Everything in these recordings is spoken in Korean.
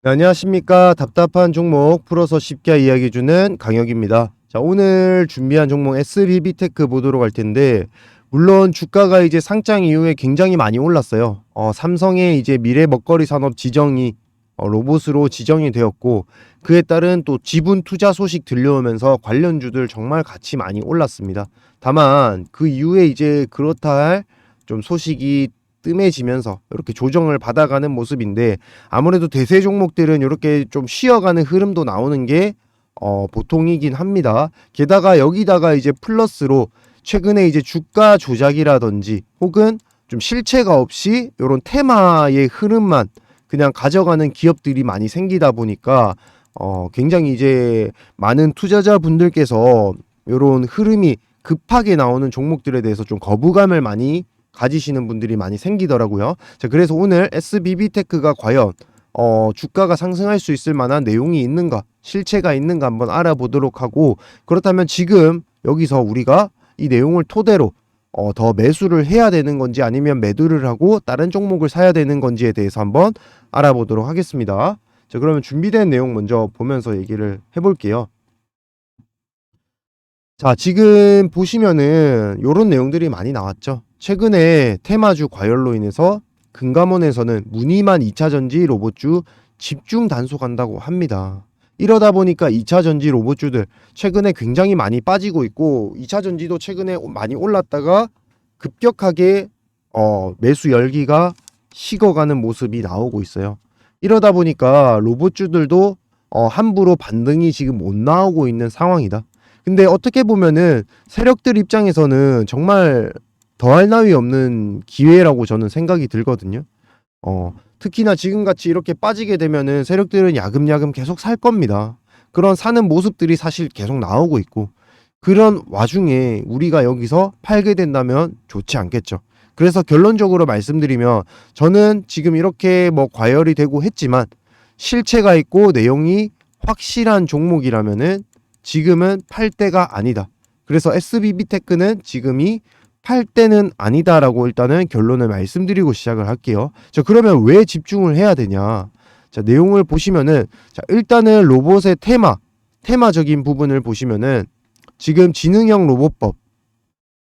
네, 안녕하십니까. 답답한 종목 풀어서 쉽게 이야기해주는 강혁입니다. 자, 오늘 준비한 종목 SBB테크 보도록 할 텐데, 물론 주가가 이제 상장 이후에 굉장히 많이 올랐어요. 삼성의 이제 미래 먹거리 산업 지정이 로봇으로 지정이 되었고, 그에 따른 또 지분 투자 소식 들려오면서 관련주들 정말 같이 많이 올랐습니다. 다만 그 이후에 이제 그렇다 할 좀 소식이 뜸해지면서 이렇게 조정을 받아가는 모습인데, 아무래도 대세 종목들은 이렇게 좀 쉬어가는 흐름도 나오는 게 보통이긴 합니다. 게다가 여기다가 이제 플러스로 최근에 이제 주가 조작이라든지 혹은 좀 실체가 없이 이런 테마의 흐름만 그냥 가져가는 기업들이 많이 생기다 보니까 굉장히 이제 많은 투자자분들께서 이런 흐름이 급하게 나오는 종목들에 대해서 좀 거부감을 많이 가지시는 분들이 많이 생기더라고요. 자, 그래서 오늘 SBB테크가 과연 주가가 상승할 수 있을 만한 내용이 있는가, 실체가 있는가 한번 알아보도록 하고, 그렇다면 지금 여기서 우리가 이 내용을 토대로 더 매수를 해야 되는 건지 아니면 매도를 하고 다른 종목을 사야 되는 건지에 대해서 한번 알아보도록 하겠습니다. 자, 그러면 준비된 내용 먼저 보면서 얘기를 해볼게요. 자, 지금 보시면은 요런 내용들이 많이 나왔죠. 최근에 테마주 과열로 인해서 금감원에서는 무늬만 2차전지 로봇주 집중 단속한다고 합니다. 이러다 보니까 2차전지 로봇주들 최근에 굉장히 많이 빠지고 있고, 2차전지도 최근에 많이 올랐다가 급격하게 매수 열기가 식어가는 모습이 나오고 있어요. 이러다 보니까 로봇주들도 함부로 반등이 지금 못 나오고 있는 상황이다. 근데 어떻게 보면은 세력들 입장에서는 정말 더할 나위 없는 기회라고 저는 생각이 들거든요. 특히나 지금같이 이렇게 빠지게 되면은 세력들은 야금야금 계속 살 겁니다. 그런 사는 모습들이 사실 계속 나오고 있고, 그런 와중에 우리가 여기서 팔게 된다면 좋지 않겠죠. 그래서 결론적으로 말씀드리면, 저는 지금 이렇게 뭐 과열이 되고 했지만 실체가 있고 내용이 확실한 종목이라면은 지금은 팔 때가 아니다. 그래서 SBB테크는 지금이 팔 때는 아니다라고 일단은 결론을 말씀드리고 시작을 할게요. 자, 그러면 왜 집중을 해야 되냐? 자, 내용을 보시면은, 자, 일단은 로봇의 테마적인 부분을 보시면은 지금 지능형 로봇법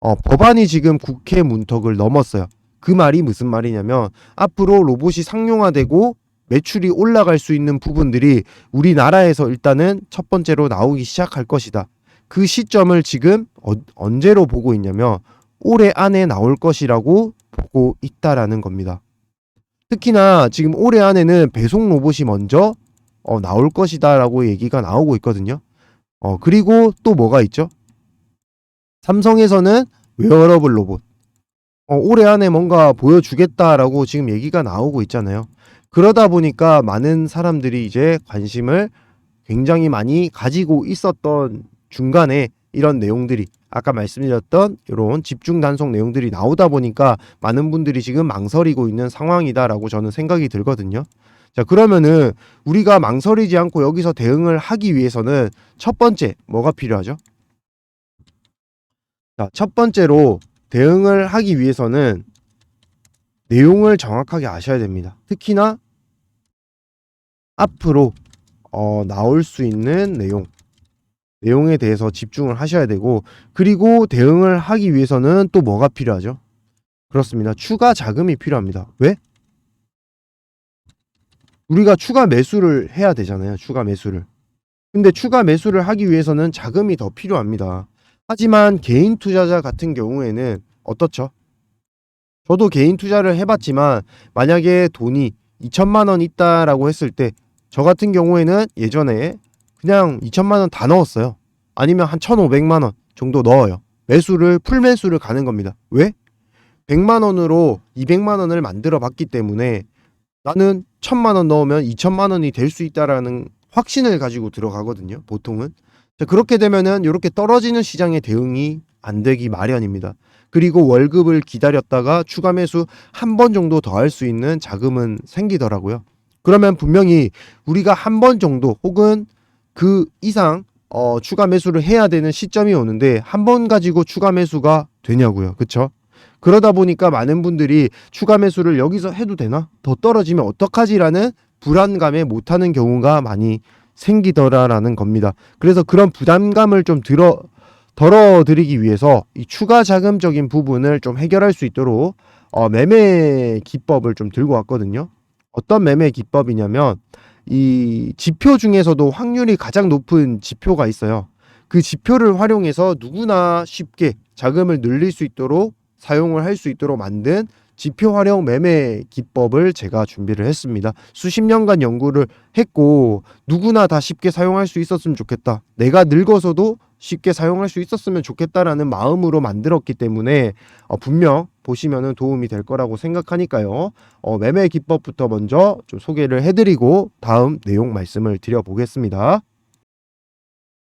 법안이 지금 국회 문턱을 넘었어요. 그 말이 무슨 말이냐면, 앞으로 로봇이 상용화되고 매출이 올라갈 수 있는 부분들이 우리나라에서 일단은 첫 번째로 나오기 시작할 것이다. 그 시점을 지금 언제로 보고 있냐면 올해 안에 나올 것이라고 보고 있다라는 겁니다. 특히나 지금 올해 안에는 배송 로봇이 먼저 나올 것이다라고 얘기가 나오고 있거든요. 그리고 또 뭐가 있죠? 삼성에서는 웨어러블 로봇 올해 안에 뭔가 보여주겠다라고 지금 얘기가 나오고 있잖아요. 그러다 보니까 많은 사람들이 이제 관심을 굉장히 많이 가지고 있었던 중간에 이런 내용들이, 아까 말씀드렸던 이런 집중 단속 내용들이 나오다 보니까 많은 분들이 지금 망설이고 있는 상황이다라고 저는 생각이 들거든요. 자, 그러면은 우리가 망설이지 않고 여기서 대응을 하기 위해서는 첫 번째 뭐가 필요하죠? 자, 첫 번째로 대응을 하기 위해서는 내용을 정확하게 아셔야 됩니다. 특히나 앞으로 나올 수 있는 내용에 대해서 집중을 하셔야 되고, 그리고 대응을 하기 위해서는 또 뭐가 필요하죠? 그렇습니다. 추가 자금이 필요합니다. 왜? 우리가 추가 매수를 해야 되잖아요. 추가 매수를. 근데 추가 매수를 하기 위해서는 자금이 더 필요합니다. 하지만 개인 투자자 같은 경우에는 어떻죠? 저도 개인 투자를 해봤지만 만약에 돈이 2천만 원 있다라고 했을 때 저 같은 경우에는 예전에 그냥 2천만 원 다 넣었어요. 아니면 한 1,500만 원 정도 넣어요. 풀 매수를 가는 겁니다. 왜? 100만 원으로 200만 원을 만들어 봤기 때문에 나는 1,000만 원 넣으면 2천만 원이 될 수 있다라는 확신을 가지고 들어가거든요. 보통은. 자, 그렇게 되면은 이렇게 떨어지는 시장에 대응이 안 되기 마련입니다. 그리고 월급을 기다렸다가 추가 매수 한 번 정도 더 할 수 있는 자금은 생기더라고요. 그러면 분명히 우리가 한 번 정도 혹은 그 이상 추가 매수를 해야 되는 시점이 오는데 한 번 가지고 추가 매수가 되냐고요. 그쵸? 그러다 보니까 많은 분들이 추가 매수를 여기서 해도 되나? 더 떨어지면 어떡하지라는 불안감에 못하는 경우가 많이 생기더라라는 겁니다. 그래서 그런 부담감을 좀 덜어드리기 위해서 이 추가 자금적인 부분을 좀 해결할 수 있도록 매매 기법을 좀 들고 왔거든요. 어떤 매매 기법이냐면 이 지표 중에서도 확률이 가장 높은 지표가 있어요. 그 지표를 활용해서 누구나 쉽게 자금을 늘릴 수 있도록 사용을 할 수 있도록 만든 지표 활용 매매 기법을 제가 준비를 했습니다. 수십 년간 연구를 했고 누구나 다 쉽게 사용할 수 있었으면 좋겠다. 내가 늙어서도 쉽게 사용할 수 있었으면 좋겠다라는 마음으로 만들었기 때문에 분명 보시면은 도움이 될 거라고 생각하니까요. 매매 기법부터 먼저 좀 소개를 해드리고 다음 내용 말씀을 드려보겠습니다.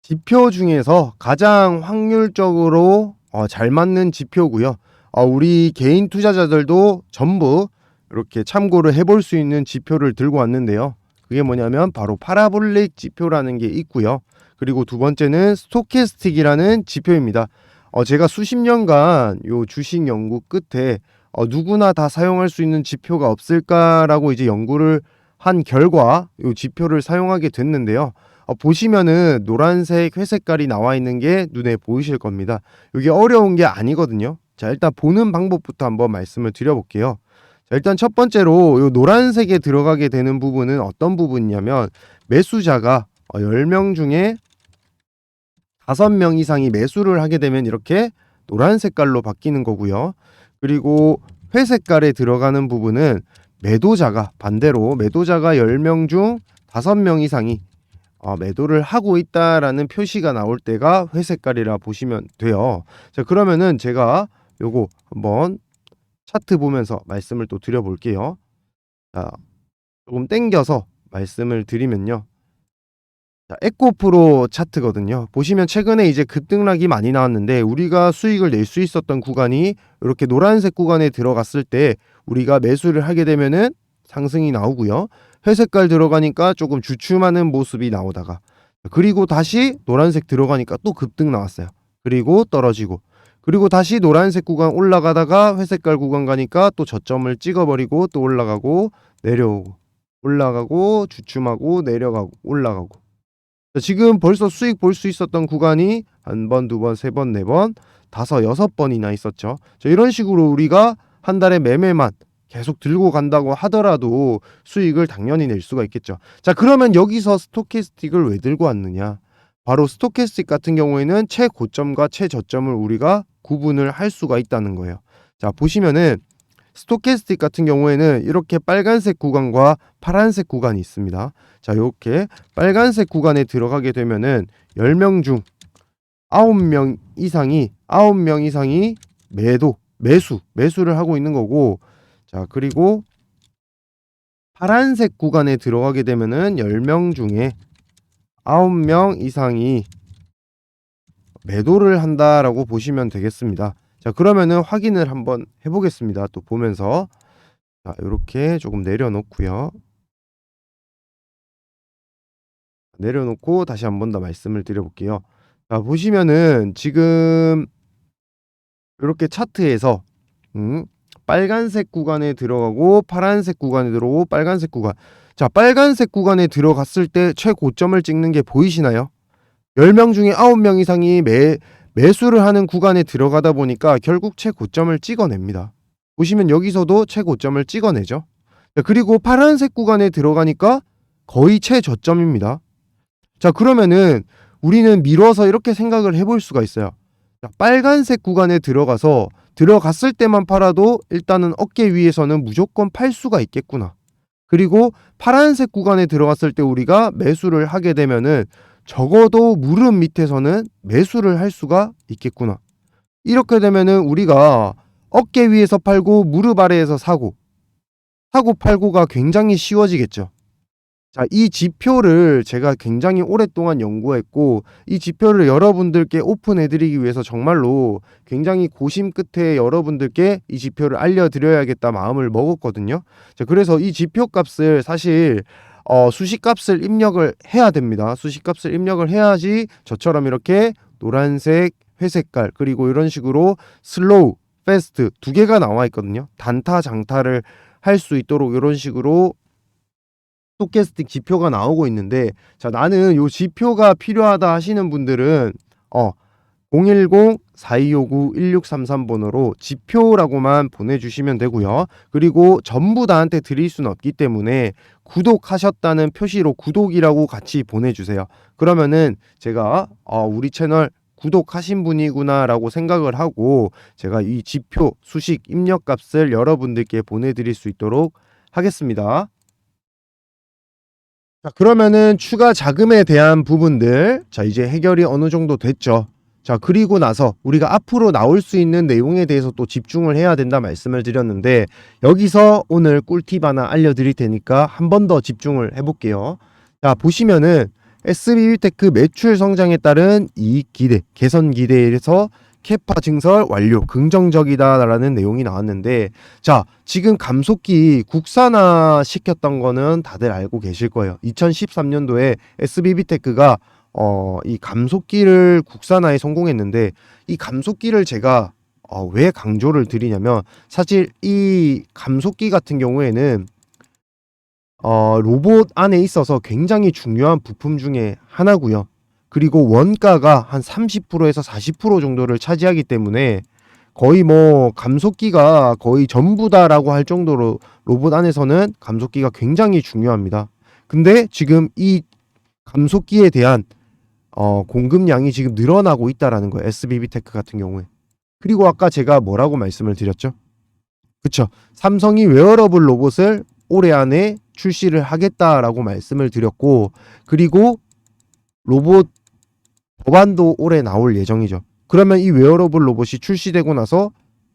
지표 중에서 가장 확률적으로 잘 맞는 지표고요. 우리 개인 투자자들도 전부 이렇게 참고를 해볼 수 있는 지표를 들고 왔는데요. 그게 뭐냐면 바로 파라볼릭 지표라는 게 있고요. 그리고 두 번째는 스토캐스틱이라는 지표입니다. 제가 수십 년간 요 주식 연구 끝에 누구나 다 사용할 수 있는 지표가 없을까라고 이제 연구를 한 결과 요 지표를 사용하게 됐는데요. 보시면은 노란색, 회색깔이 나와 있는 게 눈에 보이실 겁니다. 이게 어려운 게 아니거든요. 자, 일단 보는 방법부터 한번 말씀을 드려볼게요. 자, 일단 첫 번째로 요 노란색에 들어가게 되는 부분은 어떤 부분이냐면 매수자가 10명 중에 5명 이상이 매수를 하게 되면 이렇게 노란 색깔로 바뀌는 거고요. 그리고 회색깔에 들어가는 부분은 매도자가 반대로 매도자가 10명 중 5명 이상이 매도를 하고 있다라는 표시가 나올 때가 회색깔이라 보시면 돼요. 자, 그러면은 제가 요거 한번 차트 보면서 말씀을 또 드려볼게요. 자, 조금 땡겨서 말씀을 드리면요. 자, 에코프로 차트거든요. 보시면 최근에 이제 급등락이 많이 나왔는데 우리가 수익을 낼 수 있었던 구간이 이렇게 노란색 구간에 들어갔을 때 우리가 매수를 하게 되면은 상승이 나오고요. 회색깔 들어가니까 조금 주춤하는 모습이 나오다가 그리고 다시 노란색 들어가니까 또 급등 나왔어요. 그리고 떨어지고 그리고 다시 노란색 구간 올라가다가 회색깔 구간 가니까 또 저점을 찍어버리고 또 올라가고 내려오고 올라가고 주춤하고 내려가고 올라가고 지금 벌써 수익 볼 수 있었던 구간이 한 번, 두 번, 세 번, 네 번, 다섯, 여섯 번이나 있었죠. 자, 이런 식으로 우리가 한 달에 매매만 계속 들고 간다고 하더라도 수익을 당연히 낼 수가 있겠죠. 자, 그러면 여기서 스토캐스틱을 왜 들고 왔느냐? 바로 스토캐스틱 같은 경우에는 최고점과 최저점을 우리가 구분을 할 수가 있다는 거예요. 자, 보시면은 스토캐스틱 같은 경우에는 이렇게 빨간색 구간과 파란색 구간이 있습니다. 자, 이렇게 빨간색 구간에 들어가게 되면은 10명 중 9명 이상이 매수를 하고 있는 거고, 자, 그리고 파란색 구간에 들어가게 되면은 10명 중에 9명 이상이 매도를 한다라고 보시면 되겠습니다. 자, 그러면은 확인을 한번 해보겠습니다. 또 보면서 자, 이렇게 조금 내려놓고요. 내려놓고 다시 한 번 더 말씀을 드려볼게요. 자, 보시면은 지금 이렇게 차트에서 빨간색 구간에 들어가고 파란색 구간에 들어오고 빨간색 구간. 자, 빨간색 구간에 들어갔을 때 최고점을 찍는 게 보이시나요? 10명 중에 9명 이상이 매수를 하는 구간에 들어가다 보니까 결국 최고점을 찍어냅니다. 보시면 여기서도 최고점을 찍어내죠. 그리고 파란색 구간에 들어가니까 거의 최저점입니다. 자, 그러면은 우리는 미뤄서 이렇게 생각을 해볼 수가 있어요. 자, 빨간색 구간에 들어갔을 때만 팔아도 일단은 어깨 위에서는 무조건 팔 수가 있겠구나. 그리고 파란색 구간에 들어갔을 때 우리가 매수를 하게 되면은 적어도 무릎 밑에서는 매수를 할 수가 있겠구나. 이렇게 되면은 우리가 어깨 위에서 팔고 무릎 아래에서 사고 팔고가 굉장히 쉬워지겠죠. 자, 이 지표를 제가 굉장히 오랫동안 연구했고 이 지표를 여러분들께 오픈해드리기 위해서 정말로 굉장히 고심 끝에 여러분들께 이 지표를 알려드려야겠다 마음을 먹었거든요. 자, 그래서 이 지표 값을 사실 수식값을 입력을 해야 됩니다. 수식값을 입력을 해야지 저처럼 이렇게 노란색, 회색깔 그리고 이런 식으로 슬로우, 패스트 두 개가 나와 있거든요. 단타, 장타를 할 수 있도록 이런 식으로 스토캐스틱 지표가 나오고 있는데, 자, 나는 요 지표가 필요하다 하시는 분들은 010-4259-1633번으로 지표라고만 보내주시면 되고요. 그리고 전부 다한테 드릴 수는 없기 때문에 구독하셨다는 표시로 구독이라고 같이 보내주세요. 그러면은 제가 우리 채널 구독하신 분이구나 라고 생각을 하고 제가 이 지표 수식 입력값을 여러분들께 보내드릴 수 있도록 하겠습니다. 자, 그러면은 추가 자금에 대한 부분들, 자, 이제 해결이 어느 정도 됐죠. 자, 그리고 나서 우리가 앞으로 나올 수 있는 내용에 대해서 또 집중을 해야 된다 말씀을 드렸는데, 여기서 오늘 꿀팁 하나 알려드릴 테니까 한 번 더 집중을 해볼게요. 자, 보시면은 SBB테크 매출 성장에 따른 이익 기대, 개선 기대에서 캐파 증설 완료, 긍정적이다라는 내용이 나왔는데, 자, 지금 감속기 국산화 시켰던 거는 다들 알고 계실 거예요. 2013년도에 SBB테크가 이 감속기를 국산화에 성공했는데, 이 감속기를 제가 왜 강조를 드리냐면, 사실 이 감속기 같은 경우에는 로봇 안에 있어서 굉장히 중요한 부품 중에 하나고요. 그리고 원가가 한 30%에서 40% 정도를 차지하기 때문에 거의 뭐 감속기가 거의 전부다라고 할 정도로 로봇 안에서는 감속기가 굉장히 중요합니다. 근데 지금 이 감속기에 대한 공급량이 지금 늘어나고 있다라는 거예요. SBB테크 같은 경우에. 그리고 아까 제가 뭐라고 말씀을 드렸죠? 그쵸. 삼성이 웨어러블 로봇을 올해 안에 출시를 하겠다라고 말씀을 드렸고, 그리고 로봇 법안도 올해 나올 예정이죠. 그러면 이 웨어러블 로봇이 출시되고 나서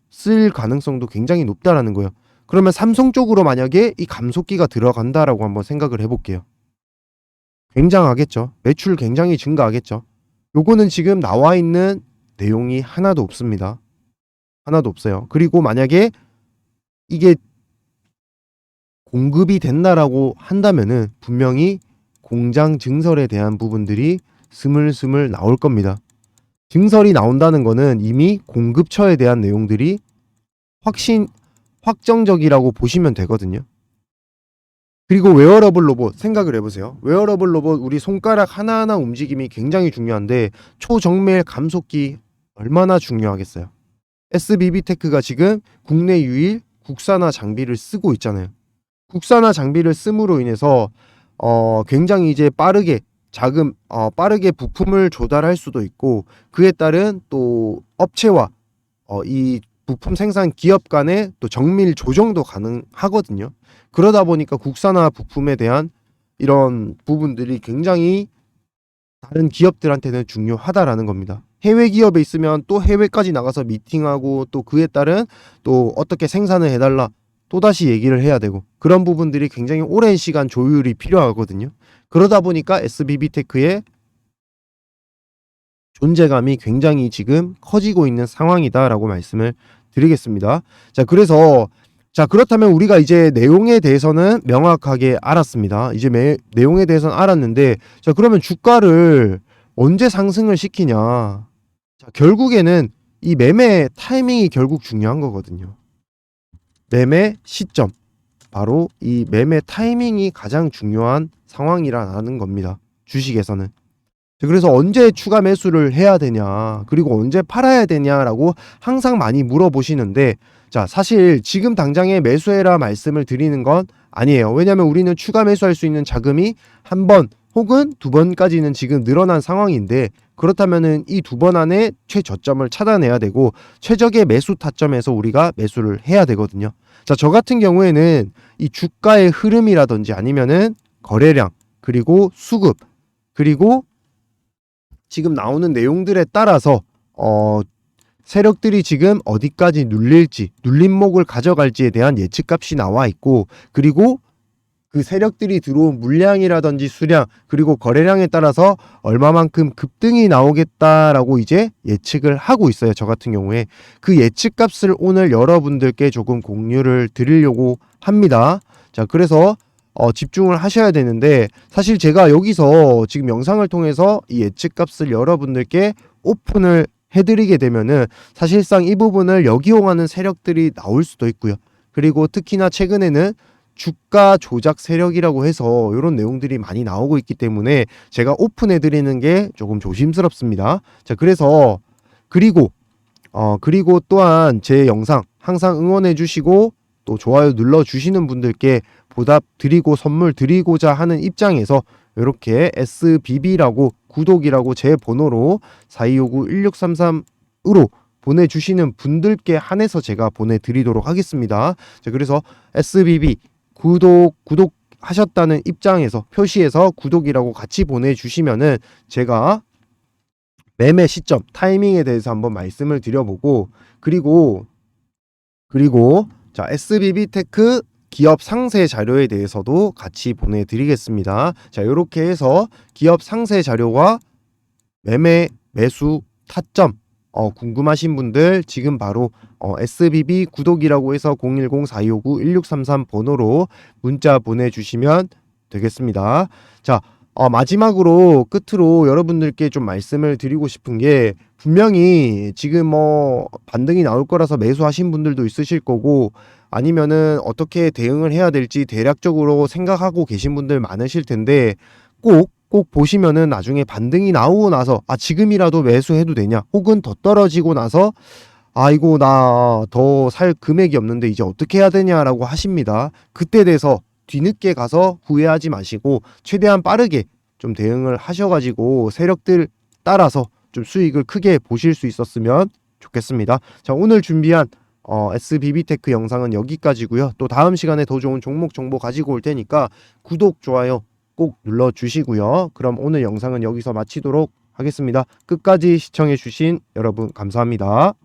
쓸 가능성도 굉장히 높다라는 거예요. 그러면 삼성 쪽으로 만약에 이 감속기가 들어간다라고 한번 생각을 해볼게요. 굉장하겠죠. 매출 굉장히 증가하겠죠. 요거는 지금 나와 있는 내용이 하나도 없습니다. 하나도 없어요. 그리고 만약에 이게 공급이 된다라고 한다면은 분명히 공장 증설에 대한 부분들이 스물스물 나올 겁니다. 증설이 나온다는 거는 이미 공급처에 대한 내용들이 확정적이라고 보시면 되거든요. 그리고 웨어러블 로봇 생각을 해보세요. 웨어러블 로봇 우리 손가락 하나하나 움직임이 굉장히 중요한데 초정밀 감속기 얼마나 중요하겠어요. SBB테크가 지금 국내 유일 국산화 장비를 쓰고 있잖아요. 국산화 장비를 씀으로 인해서 굉장히 이제 빠르게 빠르게 부품을 조달할 수도 있고, 그에 따른 또 업체와 이 부품 생산 기업 간의 또 정밀 조정도 가능하거든요. 그러다 보니까 국산화 부품에 대한 이런 부분들이 굉장히 다른 기업들한테는 중요하다라는 겁니다. 해외 기업에 있으면 또 해외까지 나가서 미팅하고 또 그에 따른 또 어떻게 생산을 해달라 또다시 얘기를 해야 되고, 그런 부분들이 굉장히 오랜 시간 조율이 필요하거든요. 그러다 보니까 SBB테크의 존재감이 굉장히 지금 커지고 있는 상황이다라고 말씀을 드리겠습니다. 자, 그렇다면 우리가 이제 내용에 대해서는 명확하게 알았습니다. 이제 내용에 대해서는 알았는데, 자, 그러면 주가를 언제 상승을 시키냐? 자, 결국에는 이 매매 타이밍이 결국 중요한 거거든요. 매매 시점, 바로 이 매매 타이밍이 가장 중요한 상황이라는 겁니다. 주식에서는. 그래서 언제 추가 매수를 해야 되냐, 그리고 언제 팔아야 되냐라고 항상 많이 물어보시는데, 자, 사실 지금 당장에 매수해라 말씀을 드리는 건 아니에요. 왜냐하면 우리는 추가 매수할 수 있는 자금이 한 번 혹은 두 번까지는 지금 늘어난 상황인데, 그렇다면은 이 두 번 안에 최저점을 찾아내야 되고 최적의 매수 타점에서 우리가 매수를 해야 되거든요. 자, 저 같은 경우에는 이 주가의 흐름이라든지 아니면은 거래량, 그리고 수급, 그리고 지금 나오는 내용들에 따라서 세력들이 지금 어디까지 눌릴지, 눌림목을 가져갈지에 대한 예측값이 나와 있고, 그리고 그 세력들이 들어온 물량이라든지 수량, 그리고 거래량에 따라서 얼마만큼 급등이 나오겠다라고 이제 예측을 하고 있어요. 저 같은 경우에 그 예측값을 오늘 여러분들께 조금 공유를 드리려고 합니다. 자, 그래서 집중을 하셔야 되는데, 사실 제가 여기서 지금 영상을 통해서 이 예측값을 여러분들께 오픈을 해드리게 되면은 사실상 이 부분을 역이용하는 세력들이 나올 수도 있고요. 그리고 특히나 최근에는 주가 조작 세력이라고 해서 이런 내용들이 많이 나오고 있기 때문에 제가 오픈해 드리는 게 조금 조심스럽습니다. 자, 그래서 그리고 또한 제 영상 항상 응원해 주시고 또 좋아요 눌러 주시는 분들께 보답 드리고 선물 드리고자 하는 입장에서 이렇게 SBB라고 구독이라고 제 번호로 4259-1633으로 보내주시는 분들께 한해서 제가 보내드리도록 하겠습니다. 자, 그래서 SBB 구독하셨다는 입장에서 표시에서 구독이라고 같이 보내주시면은 제가 매매 시점, 타이밍에 대해서 한번 말씀을 드려보고 그리고 자, SBB테크 기업 상세 자료에 대해서도 같이 보내드리겠습니다. 자, 이렇게 해서 기업 상세 자료와 매매, 매수, 타점 궁금하신 분들 지금 바로 SBB 구독이라고 해서 010-4259-1633 번호로 문자 보내주시면 되겠습니다. 자, 마지막으로 끝으로 여러분들께 좀 말씀을 드리고 싶은 게 분명히 지금 반등이 나올 거라서 매수하신 분들도 있으실 거고 아니면은 어떻게 대응을 해야 될지 대략적으로 생각하고 계신 분들 많으실 텐데 꼭 보시면은 나중에 반등이 나오고 나서 지금이라도 매수해도 되냐 혹은 더 떨어지고 나서 이거 나 더 살 금액이 없는데 이제 어떻게 해야 되냐라고 하십니다. 그때 돼서 뒤늦게 가서 후회하지 마시고 최대한 빠르게 좀 대응을 하셔가지고 세력들 따라서 좀 수익을 크게 보실 수 있었으면 좋겠습니다. 자, 오늘 준비한 SBB테크 영상은 여기까지고요. 또 다음 시간에 더 좋은 종목 정보 가지고 올 테니까 구독, 좋아요 꼭 눌러주시고요. 그럼 오늘 영상은 여기서 마치도록 하겠습니다. 끝까지 시청해주신 여러분 감사합니다.